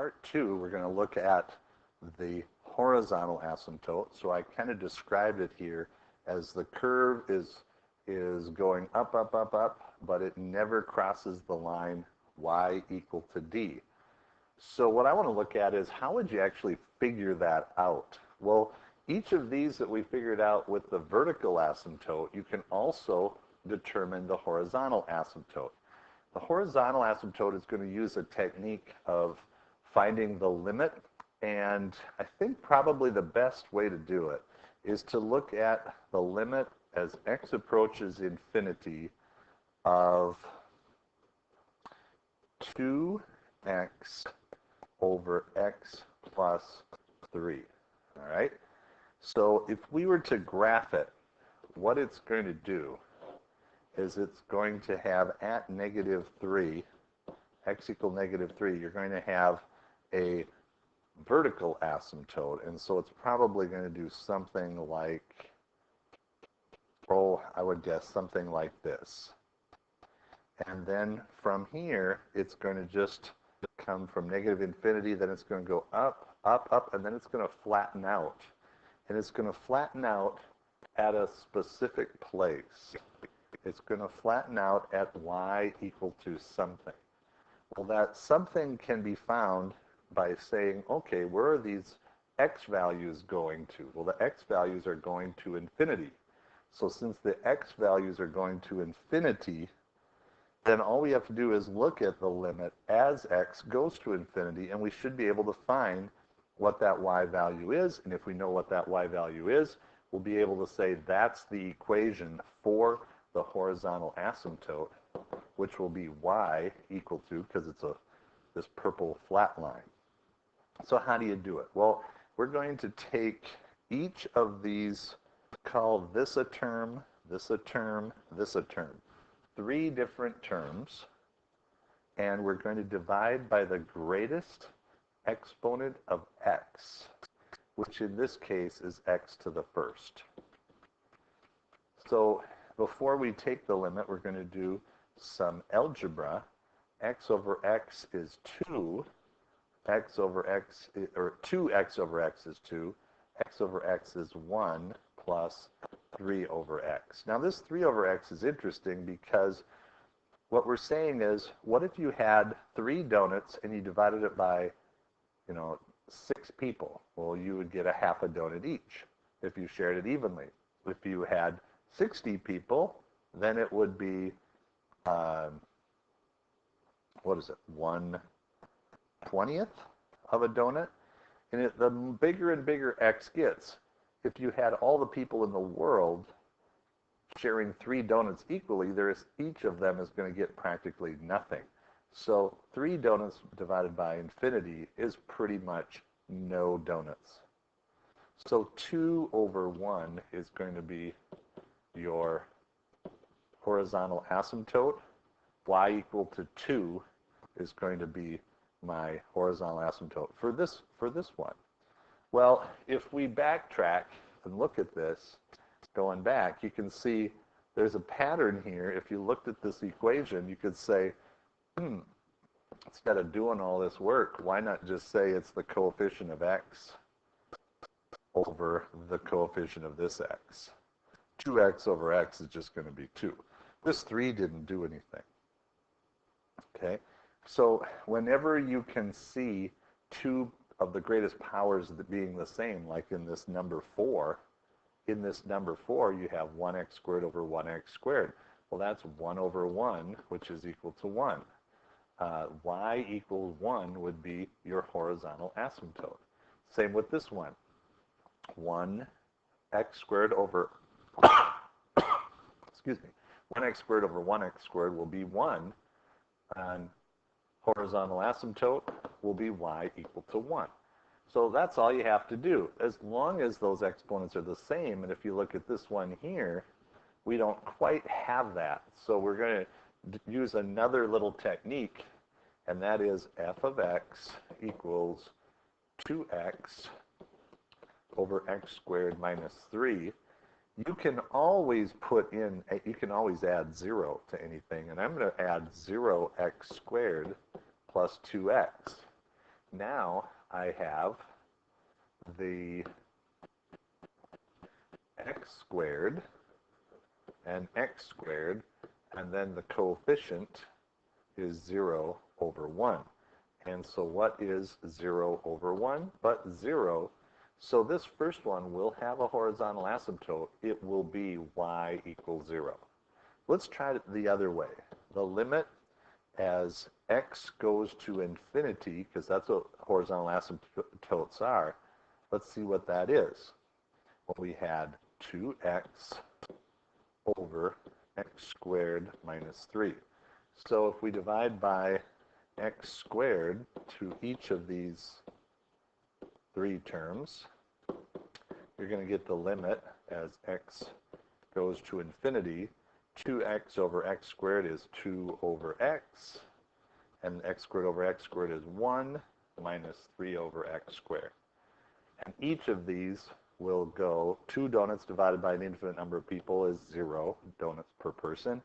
part 2, we're going to look at the horizontal asymptote. So I kind of described it here as the curve is going up, up, up, up, but it never crosses the line y equal to d. So what I want to look at is how would you actually figure that out? Well, each of these that we figured out with the vertical asymptote, you can also determine the horizontal asymptote. The horizontal asymptote is going to use a technique of finding the limit, and I think probably the best way to do it is to look at the limit as x approaches infinity of 2x over x plus 3. All right? So if we were to graph it, what it's going to do is it's going to have at -3, x equal -3, you're going to have a vertical asymptote. And so it's probably going to do something like, oh, I would guess something like this. And then from here, it's going to just come from -infinity, then it's going to go up, up, up, and then it's going to flatten out. And it's going to flatten out at a specific place. It's going to flatten out at y equal to something. Well, that something can be found by saying, okay, where are these x values going to? Well, the x values are going to infinity. So since the x values are going to infinity, then all we have to do is look at the limit as x goes to infinity, and we should be able to find what that y value is. And if we know what that y value is, we'll be able to say that's the equation for the horizontal asymptote, which will be y equal to, because it's this purple flat line. So how do you do it? Well, we're going to take each of these, call this a term, this a term, this a term. 3 different terms, and we're going to divide by the greatest exponent of x, which in this case is x to the first. So before we take the limit, we're going to do some algebra. X over x is 2. X over x, or 2x over x is 2. X over x is 1 plus 3 over x. Now this 3 over x is interesting because what we're saying is, what if you had 3 donuts and you divided it by, 6 people? Well, you would get a half a donut each if you shared it evenly. If you had 60 people, then it would be, 1/20th of a donut? And the bigger and bigger x gets, if you had all the people in the world sharing 3 donuts equally, each of them is going to get practically nothing. So 3 donuts divided by infinity is pretty much no donuts. So 2 over 1 is going to be your horizontal asymptote. Y equal to 2 is going to be my horizontal asymptote for this one. Well, if we backtrack and look at this, going back, you can see there's a pattern here. If you looked at this equation, you could say, instead of doing all this work, why not just say it's the coefficient of x over the coefficient of this x? 2x over x is just going to be 2. This 3 didn't do anything. Okay? So whenever you can see 2 of the greatest powers being the same, like in this number 4, you have 1x squared over 1x squared. Well, that's 1 over 1, which is equal to 1. Y equals 1 would be your horizontal asymptote. Same with this one. 1x squared over, excuse me, 1x squared over 1x squared will be 1, and horizontal asymptote will be y equal to 1. So that's all you have to do. As long as those exponents are the same, and if you look at this one here, we don't quite have that. So we're going to use another little technique, and that is f of x equals 2x over x squared minus 3. You can always add 0 to anything, and I'm going to add 0x squared plus 2x. now I have the x squared and x squared, and then the coefficient is 0 over 1. And so what is 0 over 1 but 0? So this first one will have a horizontal asymptote. It will be y equals 0. Let's try it the other way. The limit as x goes to infinity, because that's what horizontal asymptotes are, let's see what that is. Well, we had 2x over x squared minus 3. So if we divide by x squared to each of these three terms, you're going to get the limit as x goes to infinity. 2x over x squared is 2 over x, and x squared over x squared is 1 minus 3 over x squared. And each of these will go, 2 donuts divided by an infinite number of people is 0 donuts per person.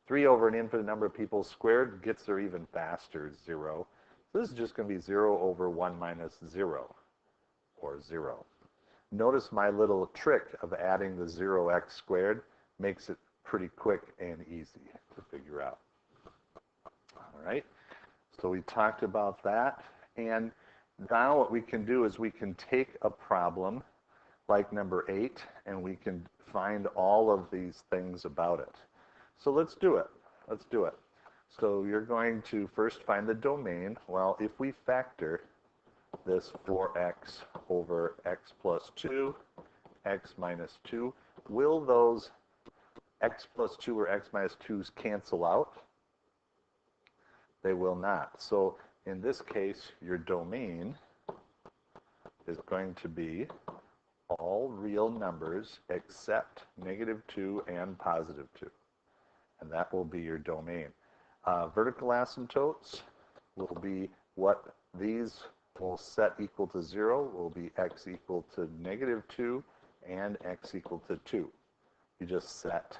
3 over an infinite number of people squared gets there even faster, 0. So this is just going to be 0 over 1 minus 0, or 0. Notice my little trick of adding the 0x squared makes it pretty quick and easy to figure out. All right, so we talked about that. And now what we can do is we can take a problem like number 8, and we can find all of these things about it. So let's do it. Let's do it. So you're going to first find the domain. Well, if we factor this 4x over x plus 2, x minus 2, will those x plus 2 or x minus 2's cancel out? They will not. So in this case, your domain is going to be all real numbers except -2 and +2. And that will be your domain. Vertical asymptotes will be what these will set equal to 0 will be x equal to -2 and x equal to 2. You just set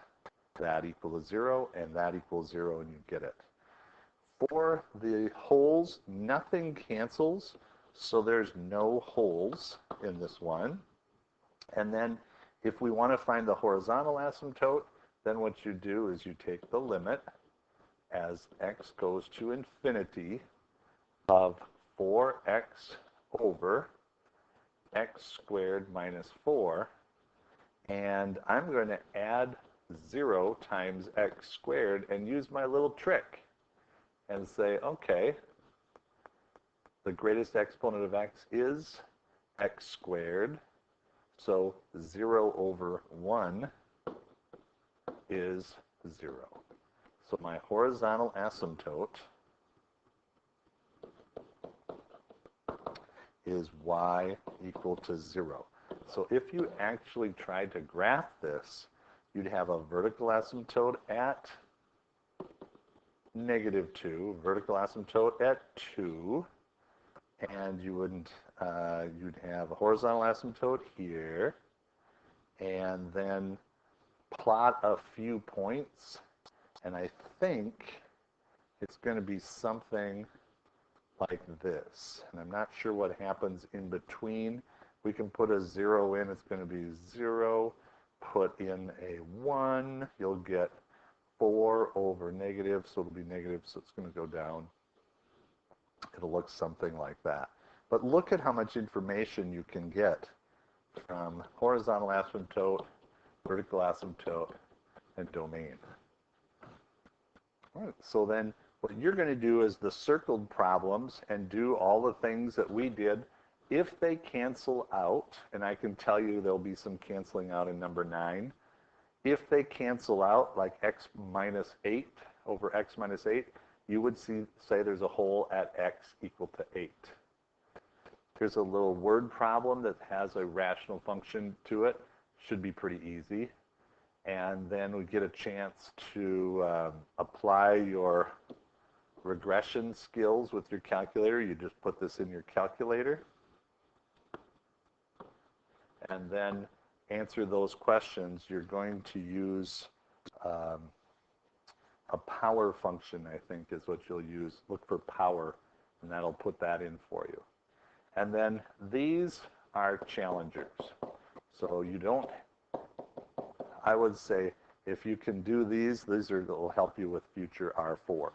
that equal to 0 and that equals 0, and you get it. For the holes, nothing cancels, so there's no holes in this one. And then if we want to find the horizontal asymptote, then what you do is you take the limit as x goes to infinity of 4x over x squared minus 4, and I'm going to add 0 times x squared and use my little trick and say, okay, the greatest exponent of x is x squared, so 0 over 1 is 0. So my horizontal asymptote is y equal to 0. So if you actually tried to graph this, you'd have a vertical asymptote at -2, vertical asymptote at 2, and you wouldn't, you'd have a horizontal asymptote here, and then plot a few points, and I think it's going to be something like this. And I'm not sure what happens in between. We can put a 0 in, it's going to be 0. Put in a 1, you'll get 4 over negative, so it'll be negative, so it's going to go down. It'll look something like that. But look at how much information you can get from horizontal asymptote, vertical asymptote, and domain. All right, so then what you're going to do is the circled problems and do all the things that we did. If they cancel out, and I can tell you there'll be some canceling out in number 9, if they cancel out, like x minus 8 over x minus 8, you would say there's a hole at x equal to 8. Here's a little word problem that has a rational function to it. Should be pretty easy. And then we get a chance to apply your regression skills with your calculator. You just put this in your calculator and then answer those questions. You're going to use a power function, I think, is what you'll use. Look for power, and that'll put that in for you. And then these are challengers. So you don't, I would say, if you can do these will help you with future R4s.